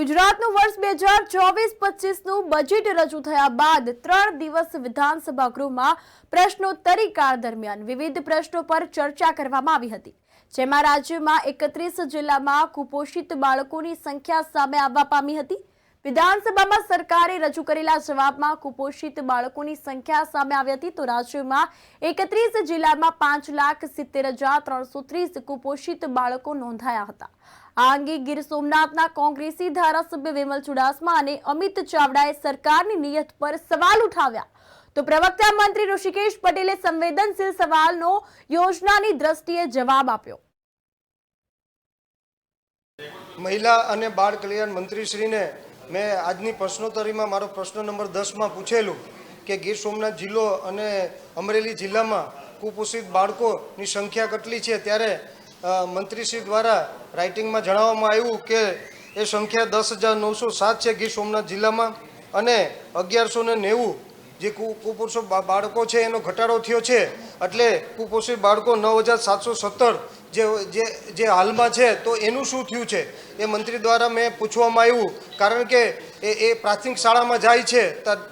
ગુજરાતનું વર્ષ 2024-25નું બજેટ રજૂ થયા બાદ 3 દિવસ વિધાનસભા ગૃહમાં પ્રશ્નોત્તરી કાળ દરમિયાન વિવિધ પ્રશ્નો પર ચર્ચા કરવામાં આવી હતી, જેમાં રાજ્યમાં 31 જિલ્લામાં કુપોષિત બાળકોની સંખ્યા સામે આવવા પામી હતી। વિધાનસભામાં સરકારે રજૂ કરેલા જવાબમાં કુપોષિત બાળકોની સંખ્યા સામે આવી હતી, તો રાજ્યમાં 31 જિલ્લામાં 5,70,330 કુપોષિત બાળકો નોંધાયા હતા। આ અંગે ગીર સોમનાથના કોંગ્રેસી ધારાસભ્ય વિમલ ચુડાસમા અને અમિત ચાવડાએ સરકારની નિયત પર સવાલ ઉઠાવ્યા, તો પ્રવક્તા મંત્રી ઋષિકેશ પટેલે સંવેદનશીલ સવાલનો યોજનાની દ્રષ્ટિએ જવાબ આપ્યો। મહિલા અને બાળ કલ્યાણ મંત્રીશ્રીને મેં આજની પ્રશ્નોત્તરીમાં મારો પ્રશ્ન નંબર 10માં પૂછેલું કે ગીર સોમનાથ જિલ્લો અને અમરેલી જિલ્લામાં કુપોષિત બાળકોની સંખ્યા કેટલી છે, ત્યારે મંત્રીશ્રી દ્વારા રાઇટિંગમાં જણાવવામાં આવ્યું કે એ સંખ્યા 10,907 છે ગીર સોમનાથ જિલ્લામાં, અને 1190 જે કુપોષિત બાળકો છે એનો ઘટાડો થયો છે, એટલે કુપોષિત બાળકો 9,717 જે હાલમાં છે, તો એનું શું થયું છે એ મંત્રી દ્વારા મેં પૂછવામાં આવ્યું। કારણ કે એ પ્રાથમિક શાળામાં જાય છે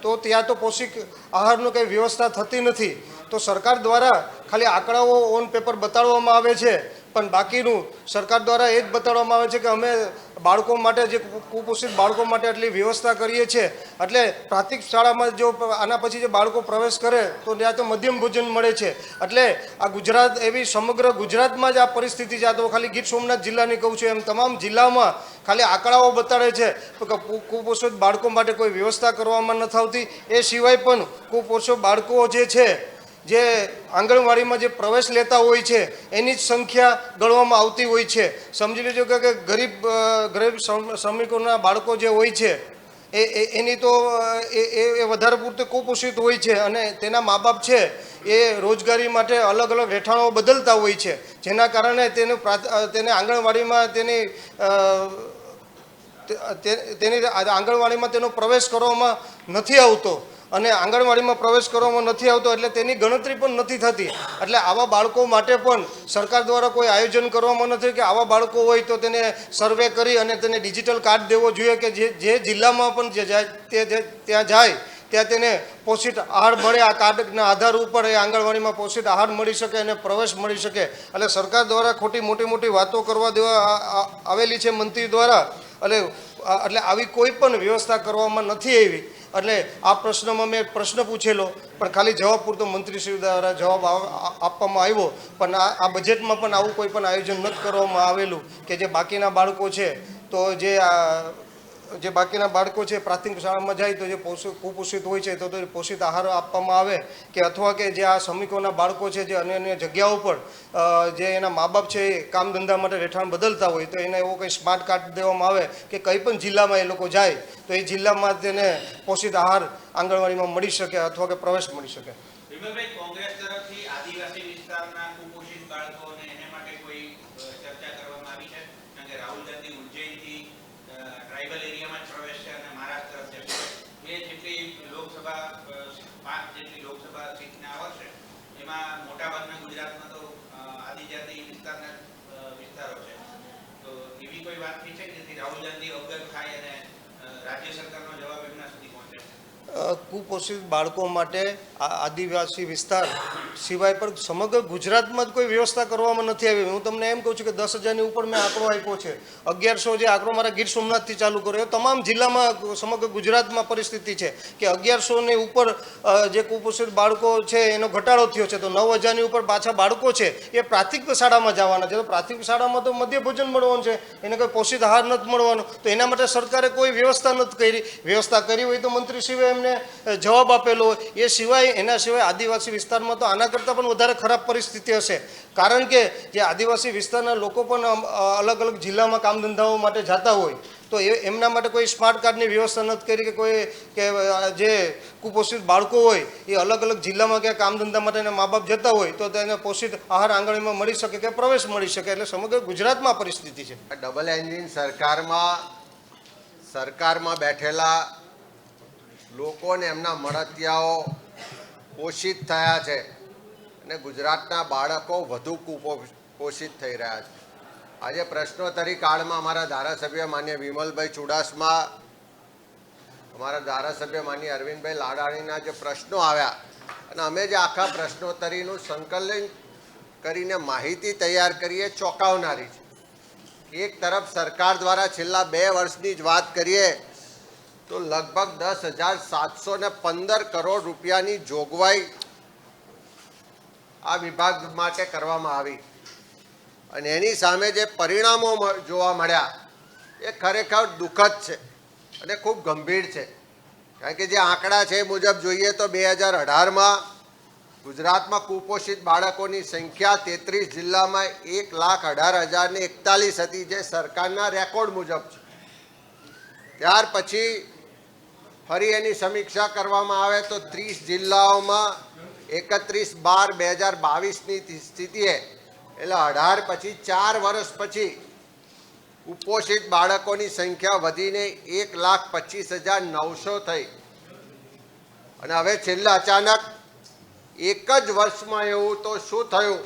તો ત્યાં તો પૌષ્ટિક આહારનો કંઈ વ્યવસ્થા થતી નથી, તો સરકાર દ્વારા ખાલી આંકડાઓ ઓન પેપર બતાડવામાં આવે છે, પણ બાકીનું સરકાર દ્વારા એ જ બતાડવામાં આવે છે કે અમે બાળકો માટે જે કુપોષિત બાળકો માટે આટલી વ્યવસ્થા કરીએ છીએ, એટલે પ્રાથમિક શાળામાં જો આના પછી જે બાળકો પ્રવેશ કરે તો ત્યાં તો મધ્યમ ભોજન મળે છે। એટલે આ ગુજરાત એવી સમગ્ર ગુજરાતમાં જ આ પરિસ્થિતિ છે, તો ખાલી ગીર સોમનાથ જિલ્લાની કહું છું, એમ તમામ જિલ્લામાં ખાલી આંકડાઓ બતાડે છે કે કુપોષિત બાળકો માટે કોઈ વ્યવસ્થા કરવામાં નથી આવતી। એ સિવાય પણ કુપોષિત બાળકો જે આંગણવાડીમાં જે પ્રવેશ લેતા હોય છે એની જ સંખ્યા ગણવામાં આવતી હોય છે। સમજી લેજો કે ગરીબ શ્રમિકોના બાળકો જે હોય છે એની તો એ વધારે પૂરતું કુપોષિત હોય છે, અને તેના મા બાપ છે એ રોજગારી માટે અલગ અલગ રહેઠાણો બદલતા હોય છે, જેના કારણે તેને આંગણવાડીમાં આંગણવાડીમાં તેનો પ્રવેશ કરવામાં નથી આવતો, અને આંગણવાડીમાં પ્રવેશ કરવામાં નથી આવતો એટલે તેની ગણતરી પણ નથી થતી। એટલે આવા બાળકો માટે પણ સરકાર દ્વારા કોઈ આયોજન કરવામાં નથી કે આવા બાળકો હોય તો તેને સર્વે કરી અને તેને ડિજિટલ કાર્ડ દેવો જોઈએ કે જે જિલ્લામાં પણ ત્યાં જાય ત્યાં તેને પોષિત આહાર મળે, આ કાર્ડના આધાર ઉપર એ આંગણવાડીમાં પોષિત આહાર મળી શકે અને પ્રવેશ મળી શકે। એટલે સરકાર દ્વારા ખોટી મોટી વાતો કરવા દેવા આવેલી છે મંત્રી દ્વારા, એટલે આવી કોઈ પણ વ્યવસ્થા કરવામાં નથી આવી। એટલે આ પ્રશ્નમાં મેં પ્રશ્ન પૂછેલો, પણ ખાલી જવાબ પૂરતો મંત્રીશ્રી દ્વારા જવાબ આપવામાં આવ્યો, પણ આ બજેટમાં પણ આવું કોઈ પણ આયોજન નથી કરવામાં આવેલું કે જે બાકીના બાળકો છે, તો જે બાકીના બાળકો છે પ્રાથમિક શાળામાં જાય તો જે કુપોષિત હોય છે તો પોષિત આહાર આપવામાં આવે, કે અથવા કે જે આ શ્રમિકોના બાળકો છે જે અન્ય જગ્યાઓ પર જે એના મા બાપ છે એ કામ ધંધા માટે રહેઠાણ બદલતા હોય તો એને એવો કંઈ સ્માર્ટ કાર્ડ દેવામાં આવે કે કંઈ પણ જિલ્લામાં એ લોકો જાય તો એ જિલ્લામાં તેને પોષિત આહાર આંગણવાડીમાં મળી શકે અથવા કે પ્રવેશ મળી શકે। કોંગ્રેસ તરફથી આદિવાસી વિસ્તારના કુપોષિત બાળકોને એને માટે કોઈ ચર્ચા કરવામાં આવી છે? કારણ કે રાહુલ ગાંધી ઉજ્જૈનથી ટ્રાઇબલ એરિયામાં પ્રવેશ છે અને મહારાષ્ટ્ર તરફ છે, એ જેટલી લોકસભા 5 જેટલી લોકસભા સીટના આવશે એમાં મોટાભાગના ગુજરાતમાં તો આદિજાતિ વિસ્તારો છે, તો એવી કોઈ વાત થઈ છે કે જેથી રાહુલ ગાંધી અવગત થાય અને રાજ્ય સરકારનો જવાબ એમના સુધી પહોંચે? કુપોષિત બાળકો માટે આદિવાસી વિસ્તાર સિવાય પણ સમગ્ર ગુજરાતમાં જ કોઈ વ્યવસ્થા કરવામાં નથી આવી। હું તમને એમ કહું છું કે 10,000ની ઉપર મેં આંકડો આપ્યો છે, 1100 જે આંકડો મારા ગીર સોમનાથથી ચાલુ કર્યો, તમામ જિલ્લામાં સમગ્ર ગુજરાતમાં પરિસ્થિતિ છે કે 1100ની ઉપર જે કુપોષિત બાળકો છે એનો ઘટાડો થયો છે, તો 9,000ની ઉપર પાછા બાળકો છે એ પ્રાથમિક શાળામાં જવાના છે, તો પ્રાથમિક શાળામાં તો મધ્ય ભોજન મળવાનું છે, એને કોઈ પોષિત આહાર નથી મળવાનો, તો એના માટે સરકારે કોઈ વ્યવસ્થા નથી કરી। વ્યવસ્થા કરી હોય તો મંત્રીશ્રીએ એમને જવાબ આપેલો, એ સિવાય એના સિવાય આદિવાસી વિસ્તારમાં તો આના કરતાં પણ વધારે ખરાબ પરિસ્થિતિ હશે, કારણ કે જે આદિવાસી વિસ્તારના લોકો પણ અલગ અલગ જિલ્લામાં કામ ધંધાઓ માટે જતા હોય તો એમના માટે કોઈ સ્માર્ટ કાર્ડની વ્યવસ્થા નથી કરી કે જે કુપોષિત બાળકો હોય એ અલગ અલગ જિલ્લામાં ક્યાં કામ ધંધા માટે એના મા બાપ જતા હોય તો તેને પોષિત આહાર આંગણવાડીમાં મળી શકે કે પ્રવેશ મળી શકે। એટલે સમગ્ર ગુજરાતમાં પરિસ્થિતિ છે। ડબલ એન્જિન સરકારમાં બેઠેલા લોકોને એમના મળતિયાઓ પોષિત થયા છે અને ગુજરાતના બાળકો વધુ કુપોષિત થઈ રહ્યા છે। આજે પ્રશ્નોત્તરી કાળમાં અમારા ધારાસભ્ય માન્ય વિમલભાઈ ચુડાસમા, અમારા ધારાસભ્ય માન્ય અરવિંદભાઈ લાડાણીના જે પ્રશ્નો આવ્યા અને અમે જે આખા પ્રશ્નોત્તરીનું સંકલન કરીને માહિતી તૈયાર કરીએ ચોંકાવનારી છે. એક તરફ સરકાર દ્વારા છેલ્લા 2 વર્ષની જ વાત કરીએ તો લગભગ 10,715 કરોડ રૂપિયાની જોગવાઈ આ વિભાગ માટે કરવામાં આવી અને એની સામે જે પરિણામો જોવા મળ્યા એ ખરેખર દુઃખદ છે અને ખૂબ ગંભીર છે. કારણ કે જે આંકડા છે એ મુજબ જોઈએ તો 2018માં ગુજરાતમાં કુપોષિત બાળકોની સંખ્યા 33 જિલ્લામાં 1,18,041 હતી, જે સરકારના રેકોર્ડ મુજબ છે. ત્યાર પછી ફરી એની સમીક્ષા કરવામાં આવે તો 30 જિલ્લાઓમાં 31/12/2022ની સ્થિતિએ એટલે 18 પછી 4 વર્ષ પછી કુપોષિત બાળકોની સંખ્યા વધીને 1,25,900 થઈ અને હવે છેલ્લા અચાનક એક જ વર્ષમાં એવું તો શું થયું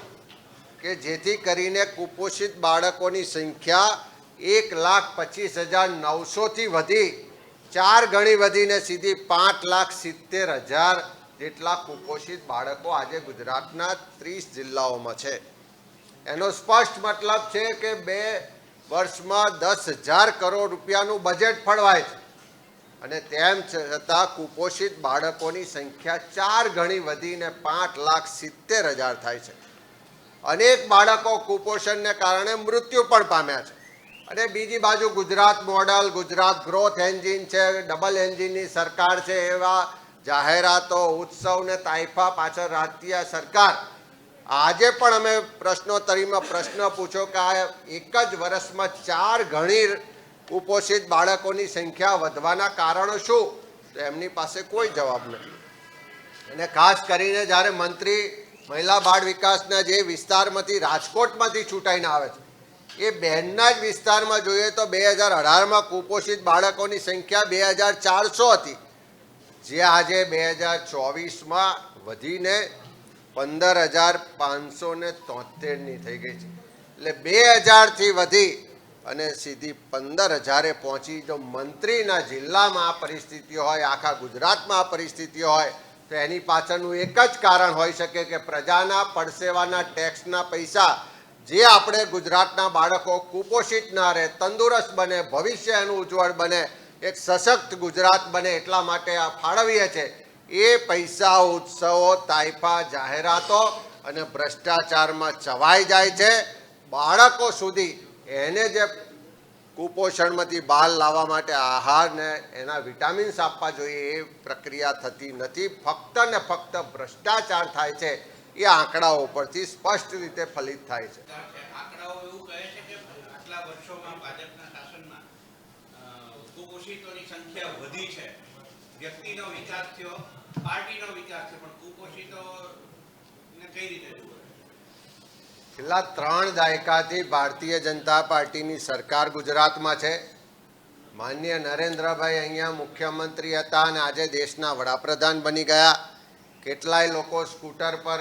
કે જેથી કરીને કુપોષિત બાળકોની સંખ્યા 1,25,900થી વધી 4 ગણી વધીને સીધી 5,70,000 જેટલા કુપોષિત બાળકો આજે ગુજરાતના 30 જિલ્લાઓમાં છે. એનો સ્પષ્ટ મતલબ છે કે 2 વર્ષમાં 10,000 કરોડ રૂપિયાનું બજેટ ફળવાય છે અને તેમ છતાં કુપોષિત બાળકોની સંખ્યા 4 ગણી વધીને 5,70,000 થાય છે. અનેક બાળકો કુપોષણને કારણે મૃત્યુ પણ પામ્યા છે અને બીજી બાજુ Gujarat model, Gujarat growth engine છે, ડબલ એન્જિનની સરકાર છે, એવા જાહેરાતો, ઉત્સવ ને તાઇફા પાછળ રાજ્ય સરકાર. આજે પણ અમે પ્રશ્નોત્તરીમાં પ્રશ્ન પૂછ્યો કે આ એક જ વર્ષમાં 4 ગણી કુપોષિત બાળકોની સંખ્યા વધવાના કારણો શું, તો એમની પાસે કોઈ જવાબ નથી. અને ખાસ કરીને જ્યારે મંત્રી મહિલા બાળ વિકાસના જે વિસ્તારમાંથી રાજકોટમાંથી ચૂંટાઈને આવે છે એ બહેનના જ વિસ્તારમાં જોઈએ તો 2018માં કુપોષિત બાળકોની સંખ્યા 2,400 હતી, જે આજે 2024માં વધીને 15,573ની થઈ ગઈ છે. એટલે 2,000થી વધી અને સીધી 15,000એ પહોંચી. જો મંત્રીના જિલ્લામાં આ પરિસ્થિતિઓ હોય, આખા ગુજરાતમાં આ પરિસ્થિતિઓ હોય તો એની પાછળનું એક જ કારણ હોઈ શકે કે પ્રજાના પડસેવાના ટેક્સના પૈસા જે આપણે ગુજરાતના બાળકો કુપોષિત ના રહે, તંદુરસ્ત બને, ભવિષ્ય એનું ઉજ્જવળ બને, એક સશક્ત ગુજરાત બને એટલા માટે આ ફાળવીએ છે. એ પૈસા ઉત્સવો, તાઇફા, જાહેરાતો અને ભ્રષ્ટાચારમાં ચવાઈ જાય છે. બાળકો સુધી એને જે કુપોષણમાંથી બહાર લાવવા માટે આહાર ને એના વિટામિન્સ આપવા જોઈએ એ પ્રક્રિયા થતી નથી. ફક્ત ને ફક્ત ભ્રષ્ટાચાર થાય છે. એ આંકડાઓ પરથી સ્પષ્ટ રીતે ફલિત થાય છે. આંકડાઓ એવું કહે છે કે આટલા વર્ષોમાં ભાજપના શાસનમાં કુપોષિતોની સંખ્યા વધી છે. વ્યક્તિનો વિકાસ થયો, પાર્ટીનો વિકાસ થયો, પણ કુપોષિતોને કઈ રીતે જુઓ? છેલ્લા 3 દાયકાથી ભારતીય જનતા પાર્ટીની સરકાર ગુજરાતમાં છે. માનનીય નરેન્દ્રભાઈ અહીંયા મુખ્યમંત્રી હતા અને આજે દેશના વડાપ્રધાન બની ગયા. કેટલાય લોકો સ્કૂટર પર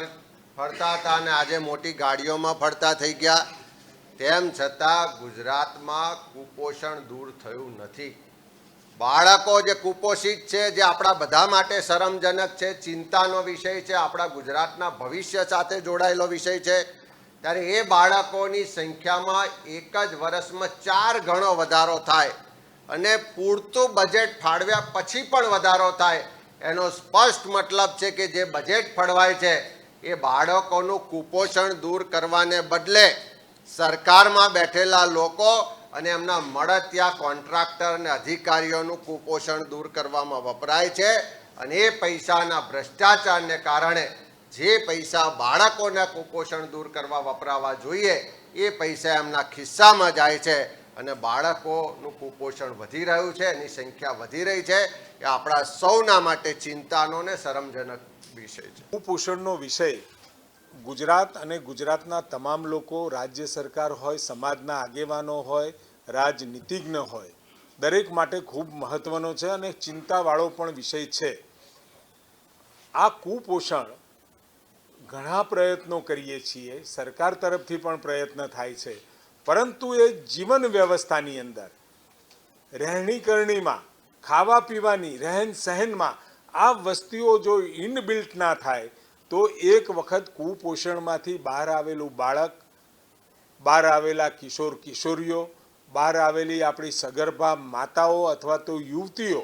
ફરતા હતા અને આજે મોટી ગાડીઓમાં ફરતા થઈ ગયા. તેમ છતાં ગુજરાતમાં કુપોષણ દૂર થયું નથી. બાળકો જે કુપોષિત છે, જે આપણા બધા માટે શરમજનક છે, ચિંતાનો વિષય છે, આપણા ગુજરાતના ભવિષ્ય સાથે જોડાયેલો વિષય છે, ત્યારે એ બાળકોની સંખ્યામાં એક જ વર્ષમાં 4 ગણો વધારો થાય અને પૂરતું બજેટ ફાળવ્યા પછી પણ વધારો થાય એનો સ્પષ્ટ મતલબ છે કે જે બજેટ ફળવાય છે એ બાળકોનું કુપોષણ દૂર કરવાને બદલે સરકારમાં બેઠેલા લોકો અને એમના મળતિયા કોન્ટ્રાક્ટર અને અધિકારીઓનું કુપોષણ દૂર કરવામાં વપરાય છે. અને એ પૈસાના ભ્રષ્ટાચારને કારણે જે પૈસા બાળકોના કુપોષણ દૂર કરવા વપરાવા જોઈએ એ પૈસા એમના ખિસ્સામાં જાય છે અને બાળકોનું કુપોષણ વધી રહ્યું છે, એની સંખ્યા વધી રહી છે. એ આપણા સૌના માટે ચિંતાનો ને શરમજનક વિષય છે. કુપોષણનો વિષય ગુજરાત અને ગુજરાતના તમામ લોકો, રાજ્ય સરકાર હોય, સમાજના આગેવાનો હોય, રાજનીતિજ્ઞ હોય, દરેક માટે ખૂબ મહત્વનો છે અને ચિંતાવાળો પણ વિષય છે. આ કુપોષણ ઘણા પ્રયત્નો કરીએ છીએ, સરકાર તરફથી પણ પ્રયત્ન થાય છે, પરંતુ એ જીવન વ્યવસ્થાની અંદર રહેણી કરણીમાં, ખાવા પીવાની, રહેન સહેનમાં આ વસ્તુઓ જો ઇનબિલ્ટ ના થાય તો એક વખત કુપોષણમાંથી બહાર આવેલું બાળક, બહાર આવેલા કિશોર કિશોરીઓ, બહાર આવેલી આપણી સગર્ભા માતાઓ અથવા તો યુવતીઓ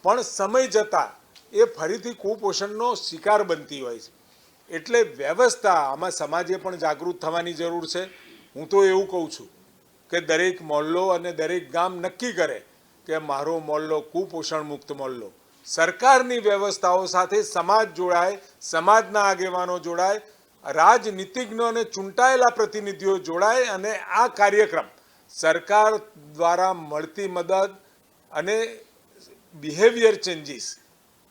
પણ સમય જતાં એ ફરીથી કુપોષણનો શિકાર બનતી હોય છે. એટલે વ્યવસ્થા આમાં સમાજે પણ જાગૃત થવાની જરૂર છે. હું તો એવું કહું છું કે દરેક મહોલ્લો અને દરેક ગામ નક્કી કરે કે મારો મહોલ્લો કુપોષણ મુક્ત મહોલ્લો. સરકારની વ્યવસ્થાઓ સાથે સમાજ જોડાય, સમાજના આગેવાનો જોડાય, રાજનીતિજ્ઞો અને ચૂંટાયેલા પ્રતિનિધિઓ જોડાય અને આ કાર્યક્રમ સરકાર દ્વારા મળતી મદદ અને બિહેવિયર ચેન્જીસ,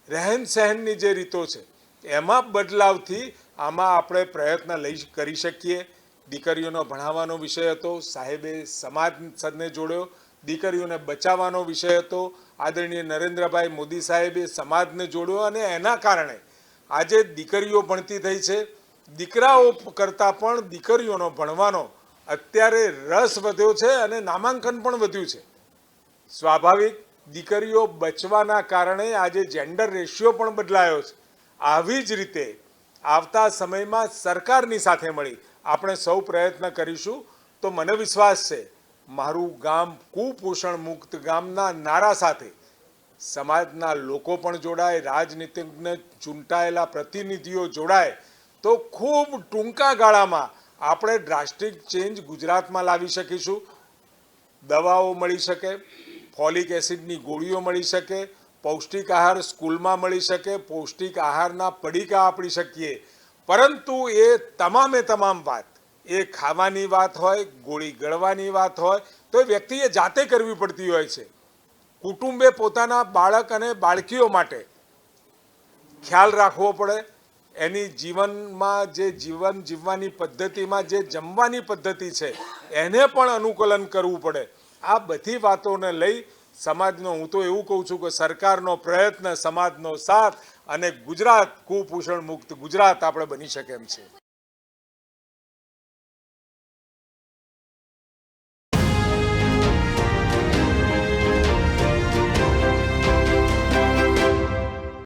રહેન સહેનની જે રીતો છે એમાં બદલાવથી આમાં આપણે પ્રયત્ન કરી શકીએ. દીકરીઓનો ભણાવવાનો વિષય હતો, સાહેબે સમાજને જોડ્યો. દીકરીઓને બચાવવાનો વિષય હતો, આદરણીય નરેન્દ્રભાઈ મોદી સાહેબે સમાજને જોડ્યો અને એના કારણે આજે દીકરીઓ ભણતી થઈ છે. દીકરાઓ કરતાં પણ દીકરીઓનો ભણવાનો અત્યારે રસ વધ્યો છે અને નામાંકન પણ વધ્યું છે. સ્વાભાવિક દીકરીઓ બચવાના કારણે આજે જેન્ડર રેશિયો પણ બદલાયો છે. આવી જ રીતે આવતા સમયમાં સરકારની સાથે મળી આપણે સૌ પ્રયત્ન કરીશું તો મને વિશ્વાસ છે મારું ગામ કુપોષણ મુક્ત ગામના નારા સાથે સમાજના લોકો પણ જોડાય, રાજનીતિજ્ઞ ચૂંટાયેલા પ્રતિનિધિઓ જોડાય તો ખૂબ ટૂંકા ગાળામાં આપણે ડ્રાસ્ટિક ચેન્જ ગુજરાતમાં લાવી શકીશું. દવાઓ મળી શકે, ફોલિક એસિડની ગોળીઓ મળી શકે, પૌષ્ટિક આહાર સ્કૂલમાં મળી શકે, પૌષ્ટિક આહારના પડીકા આપી શકીએ. પરંતુ એ તમામે તમામ વાત, એ ખાવાની વાત હોય, ગોળી ગળવાની વાત હોય તો એ વ્યક્તિએ જાતે કરવી પડતી હોય છે. કુટુંબે પોતાના બાળક અને બાળકીઓ માટે ખ્યાલ રાખવો પડે. એની જીવનમાં જે જીવન જીવવાની પદ્ધતિમાં જે જમવાની પદ્ધતિ છે એને પણ અનુકૂલન કરવું પડે. આ બધી વાતોને લઈ સમાજનો, હું તો એવું કહું છું કે સરકારનો પ્રયત્ન, સમાજનો સાથ અને ગુજરાત કુપોષણ મુક્ત ગુજરાત આપણે બની શકે એમ છે.